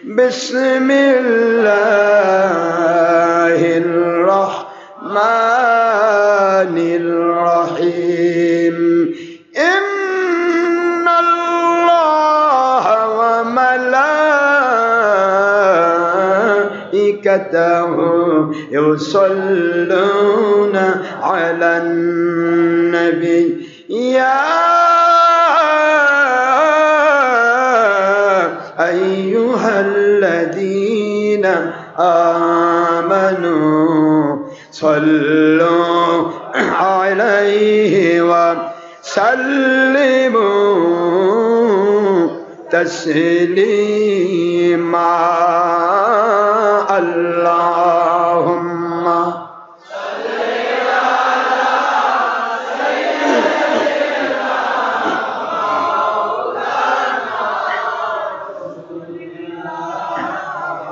বিসমিল্লাহির রহমানির রহিম ইন্নাল্লাহা ওয়া মালাইকাতাহু ইউসাল্লুনা আলান নবী ইয়া আইয়ুহাল্লাযীনা আমানু সাল্লু আলাইহি ওয়া সাল্লিমু তাসলিমা আল্লাহুম্মা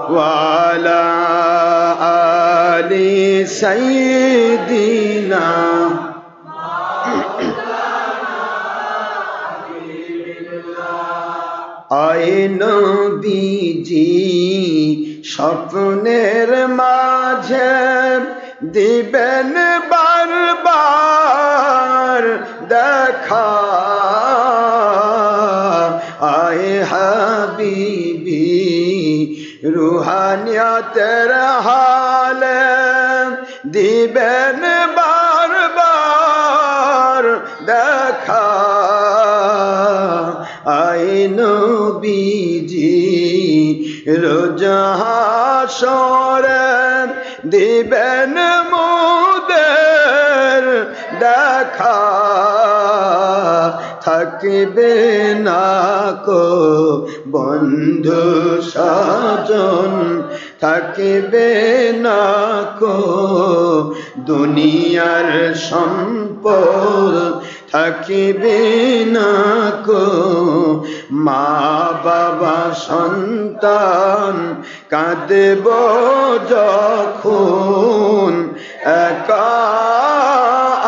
وعلى آل سيدنا আয় নবীজি স্বপ্নের মাঝে দিবেন বারবার দেখা আয় হাবিবি রুহানিয়তের হালে দিবেন বারবার দেখা আয় নবীজি রোজ হাসরে দিবেন মোদের দেখা থাকবে না কো বন্ধু সাজন থাকবে না কো দুনিয়ার সম্পদ থাকিবে না কো মা বাবা সন্তান কাঁদব যখন একা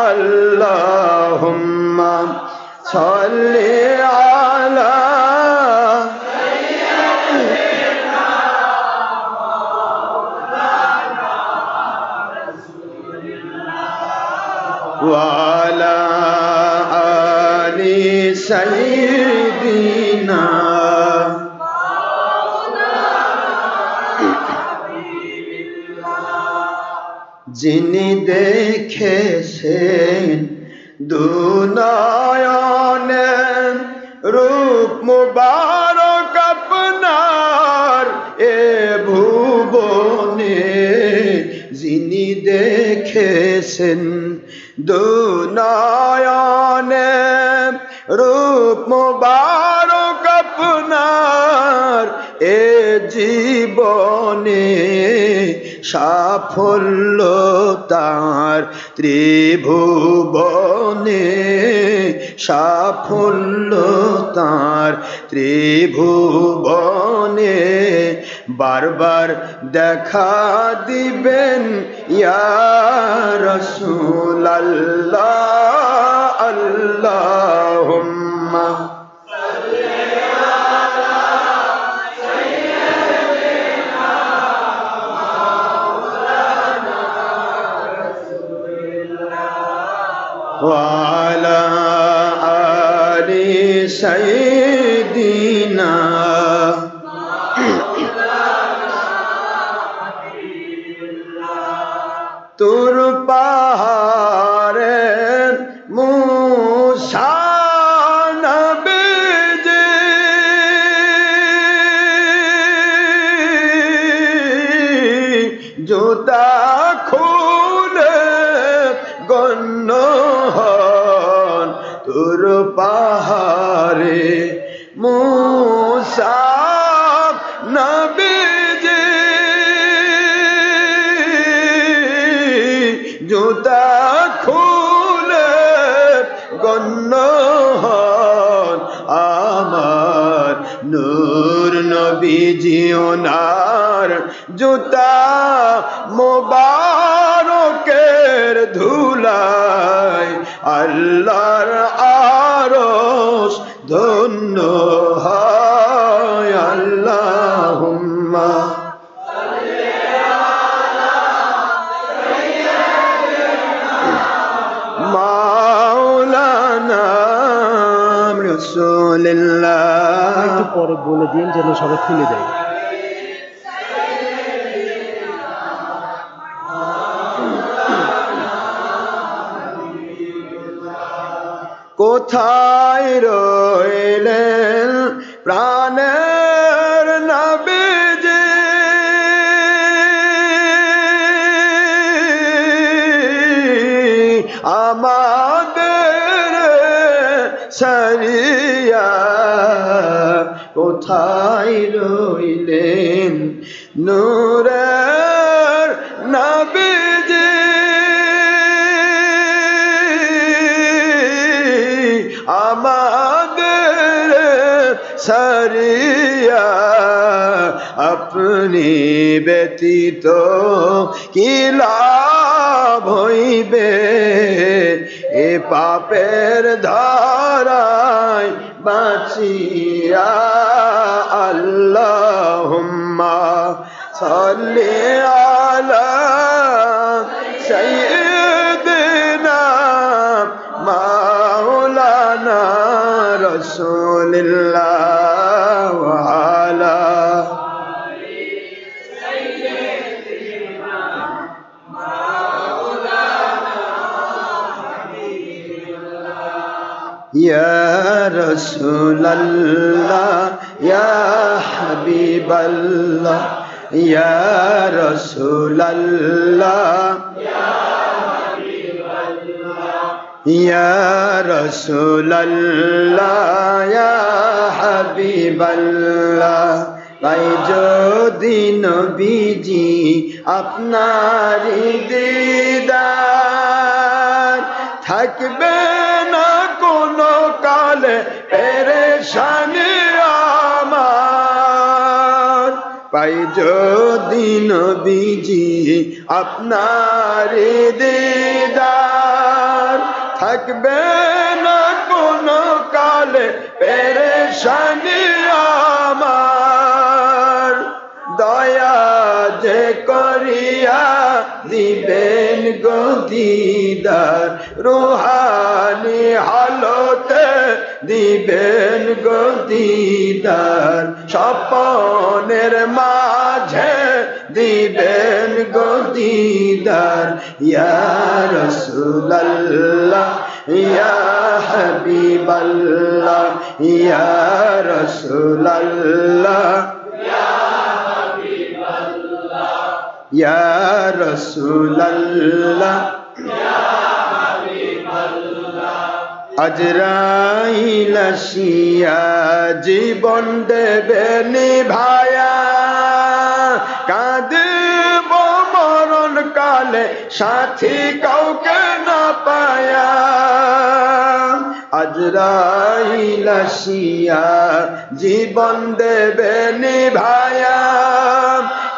আল্লাহুম্মা সাল্লি আলা ওয়ালা আলি সাইয়্যিদিনা যিনি দেখেছেন দুনয়নে রূপ মুবারক আপনার এ ভুবনে যিনি দেখেছেন দুনয়নে রূপ মুবারক আপনার এ জীবনে সাফল্য তার ত্রিভুবনে সাফল্য তার ত্রিভুবনে বারবার দেখা দিবেন ইয়া রাসূলাল্লাহ আল্লাহুম্মা وعلى آل سيدنا তুর পাহাড়ে মুসা নবীজি জুতা খুলে গণ্য হন তুর পাহাড়ে মুসা নবীজি জুতা খুলে গণ্য হন আমার নূর নবীজি ওনার জুতা মোবারকের ধুলায় আল্লাহর আরশ ধন্য হয় আল্লাহুম্মা মাওলানা রাসূলুল্লাহ। একটু পরে বলে দিন যেন সবাই খুলে দেয়। কোথায় রইলেন প্রাণের নবীজি, আমাদের সারিয়া কোথায় রইলেন নূরের নবীজি, আমাদের সারিয়া আপনি ব্যতীত কি লাভ হইবে এ পাপের ধারায় বাঁচিয়া। আল্লাহুম্মা সাল্লি আলা সাইয়্যিদিনা মাওলানা রাসূলুল্লাহ ওয়া আলা ইয়া রাসূলুল্লাহ ইয়া হাবিবাল্লাহ ইয়া রাসূলুল্লাহ ইয়া রাসূলুল্লাহ ইয়া হাবিবাল্লাহ। তাই যদি নবীজি আপনারই দিদার থাকবে না কোনো কালে পেরেশানি আমার, পাই যদি নবীজি আপনারই দিদার থাকবে না কোনো কালে পেরেশানি আমার, দয়া যে করিয়া দিবেন গো দিদার রুহানি হালতে দিবেন গো দিদার, স্বপনের মাঝে দিবেন গো দিদার। ইয়া রাসূলুল্লাহ ইয়া হাবিবাল্লাহ ইয়া রাসূলুল্লাহ ইয়া রাসূলুল্লাহ আজরাইল আসিয়া জীবন দেবে নিভায়া, কাঁদিব মরণ কালে সাথী কাউকে না পায়া। আজরাইল আসিয়া জীবন দেবে নিভায়া,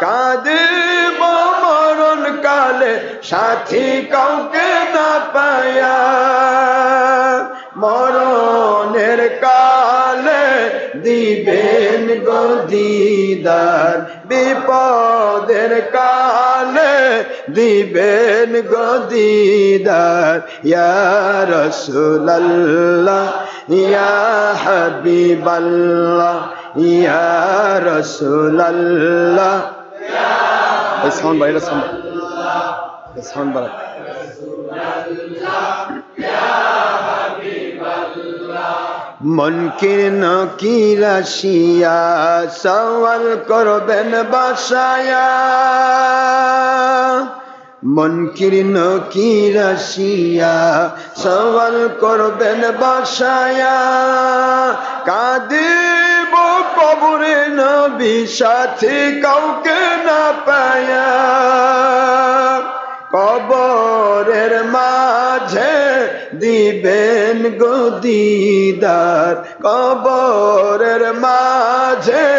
কাঁদিব মরণ কালে সাথী কাউকে না পায়া। মরণের কালে দিবেন গো দিদার, বিপদের কালে দিবেন গো দিদার। ইয়া রাসূলুল্লাহ ইয়া হাবিবাল্লাহ ইয়া রাসূলুল্লাহ। এই সাউন্ড বাইরে সাউন্ড বাড়া। মুনকির নকির আসিয়া সওয়াল করবেন বাসায়া, মুনকির নকির আসিয়া সওয়াল করবেন বাসায়া, কাঁদিব কবরে নবী সাথী কাউকে না পায়া। কবরের মাঝে দিবেন গো দিদার, কবরের মাঝে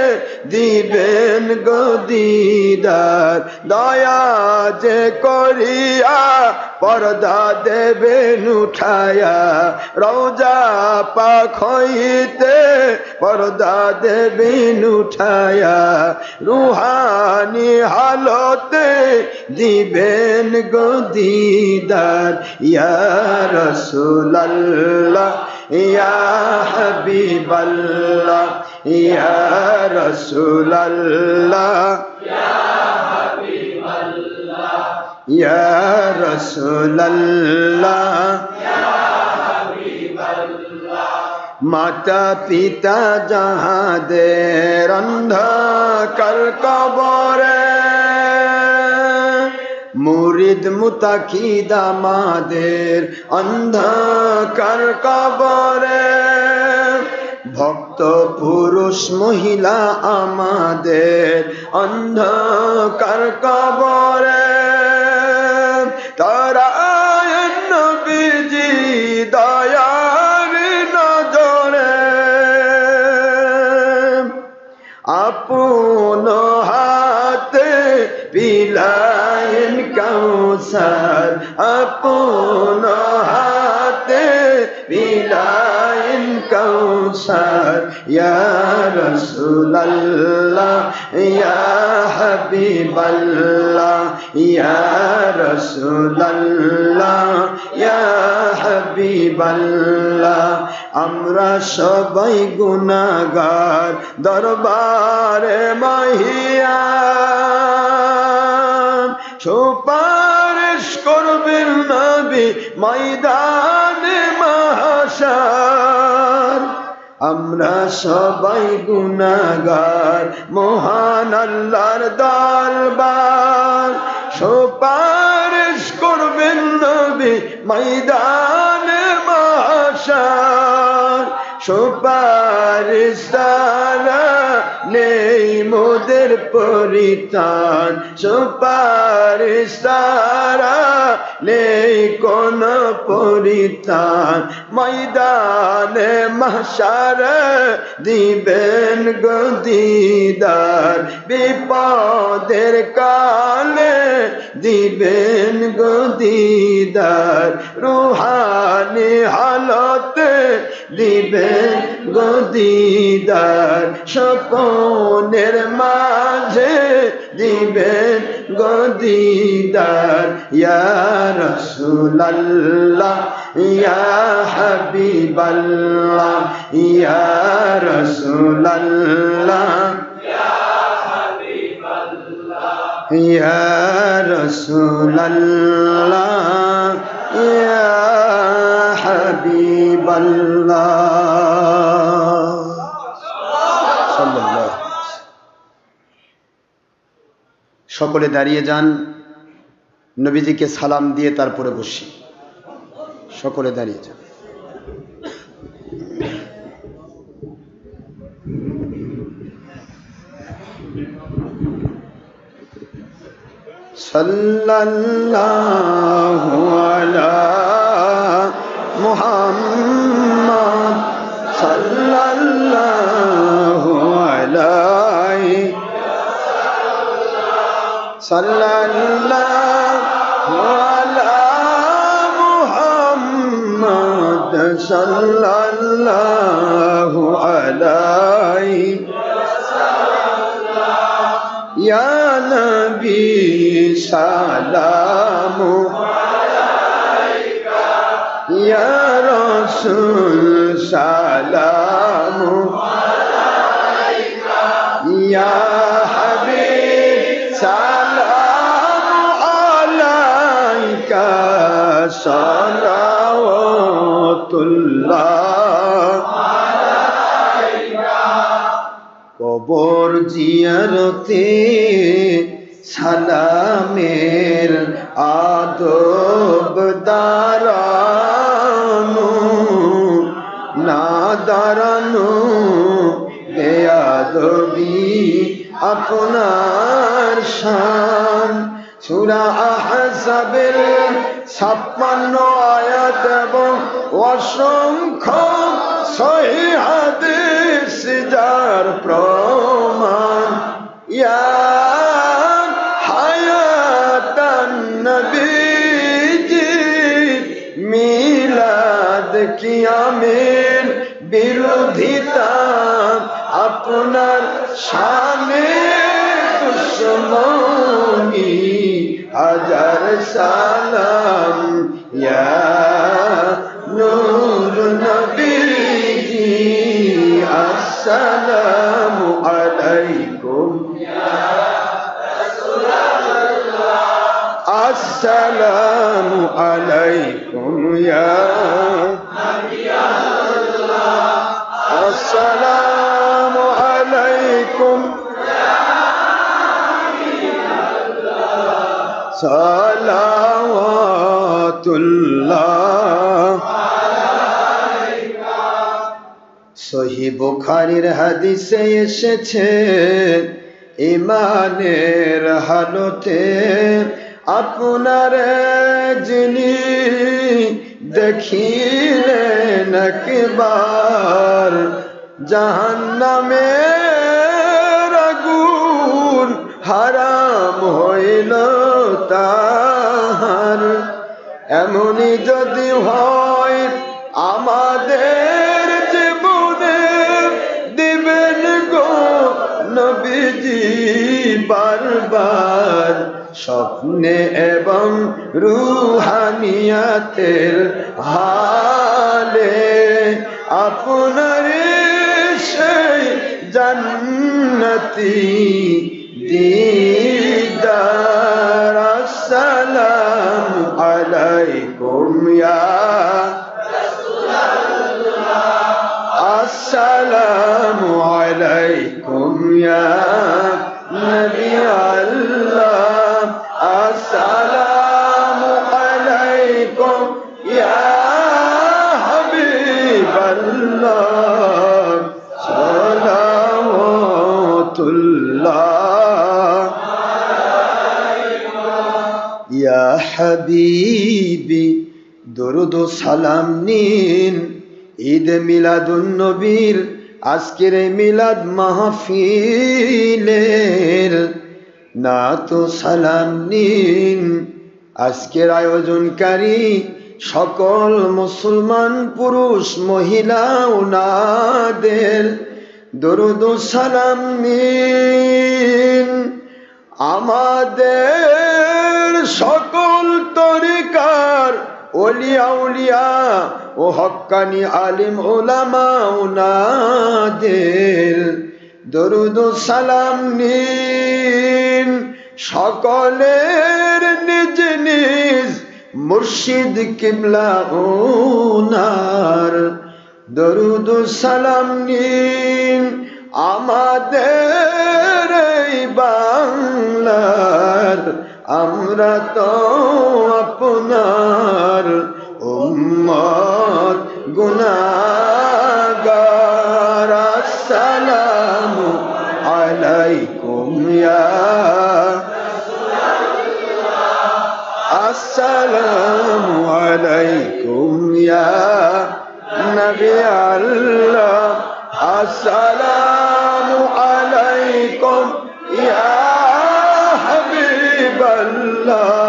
দিবেন গো দিদার দয়া যে করিয়া পর্দা দেবেন উঠায়া রওজা পাক হইতে পর্দা দেবেন উঠায়া রুহানি হালতে দিবেন গো দিদার ইয়া রাসূলুল্লাহ ইয়া হাবিবাল্লাহ ইয়া রাসূলুল্লাহ ইয়া রাসূলুল্লাহ মাতা পিতা যাহাদের অন্ধকার কবরে মুরিদ মুতাকিদ আমাদের অন্ধকার কবরে ভক্ত পুরুষ মহিলা আমাদের অন্ধকার কবরে তারা নবীজি দয়ার নজরে আপন হাতে বিলাইন কাউসার আপন হাতে বিলাইন কাউসার ইয়া রাসূলুল্লাহ ইয়া হাবিবাল্লাহ ইয়া রাসূলুল্লাহ ইয়া হাবিবাল্লাহ আমরা সবাই গুনাহগার দরবারে মাহিয়ান সুপারিশ করবেন নবী ময়দানে মাহশর আমরা সবাই গুনাহগার মহান আল্লাহর দরবার সুপারিশ করবেন নবী ময়দানে মাহশর সুপারিশ ছাড়া নেই মোদের পরিত্রাণ সুপারিশ ছাড়া নেই কোন পরিত্রাণ ময়দানে মাহশরে দিবেন গো দিদার বিপদের কালে দিবেন গো দিদার রুহানি হালতে দিবেন গো দিদার স্বপনের মাঝে দিবেন গো দিদার ইয়া রাসূলুল্লাহ ইয়া হাবিবাল্লাহ ইয়া রাসূলুল্লাহ ইয়া রাসূলুল্লাহ ইয়া হাবিবাল্লাহ সাল্লাল্লাহু সকলে দাঁড়িয়ে যান নবীজিকে সালাম দিয়ে তারপরে বসি সকলে দাঁড়িয়ে যান সাল্লাল্লাহু আলা মুহাম্মদ সাল্লাল্লাহু আলাইহি সাল্লাল্লাহু আলা মুহাম্মদ সাল্লাল্লাহু আলাইহি ইয়া নবী সালামু আলাইকা ইয়া রাসূল সালামু আলাইকা ইয়া হাবিব সালামু আলাইকা সালাওয়াতুল্লাহ কবর জিয়ারতে সালামের আদব দাঁড়ানো না দাঁড়ানো বেয়াদবি আপনার শান সূরা আহজাবের 56 আয়াত এবং অসংখ্য সহিহ হাদিস সিজার প্রমাণ ইয়া হায়াতান নবীজি মিলাদ কিয়ামের বিরোধিতা আপনার শানে দুশ্মনী হাজার সালাম ইয়া নূর নবীজি আসসালামু আলাইকুম আসসালামু আলাইকুম ইয়া আসসালামু আলাইকুম সালাওয়াতুল্লাহ সহিহ বুখারীর হাদিসে এসেছে ইমানের হালতে আপনার যিনি দেখিলেন একবার জাহান্নামের আগুন হারাম হইল তাহার এমনই যদি হয় আমাদের জীবনে দিবেন গো নবীজি বারবার স্বপ্নে এবং রুহানিয়াতের হালে আপনার সেই জান্নাতি দিদার আসসালামু আলাইকুম ইয়া আসসালামু আলাইকুম ইয়া নবী আল্লাহ আসসালামু আলাইকুম ইয়া হাবিবাল্লাহ সালাওয়াতুল্লাহ ইয়া হাবিবি দরুদ ও সালাম নিন ঈদ মিলাদুন নবীর আজকের এই মিলাদ মাহফিলের না তো সালাম নিন আজকের আয়োজনকারী সকল মুসলমান পুরুষ মহিলা ওনাদের দরুদ ও সালাম নিন আমাদের সকল তরিকার ওলিয়া উলিয়া ও হক্কানি আলিম ওলামা ওনাদের দরুদ ও সালাম নিন সকলের নিজ নিজ মুর্শিদ কিবলা ওনার দরুদ ও সালাম নিন আমাদের এই বাংলার আমরা তো আপনার উম্মত গুনাহগার আসসালামু আলাইকুম ইয়া আসসালামু আলাইকুম ইয়া নবী আল্লাহ আসসালামু আলাইকুম ইয়া হাবিবাল্লাহ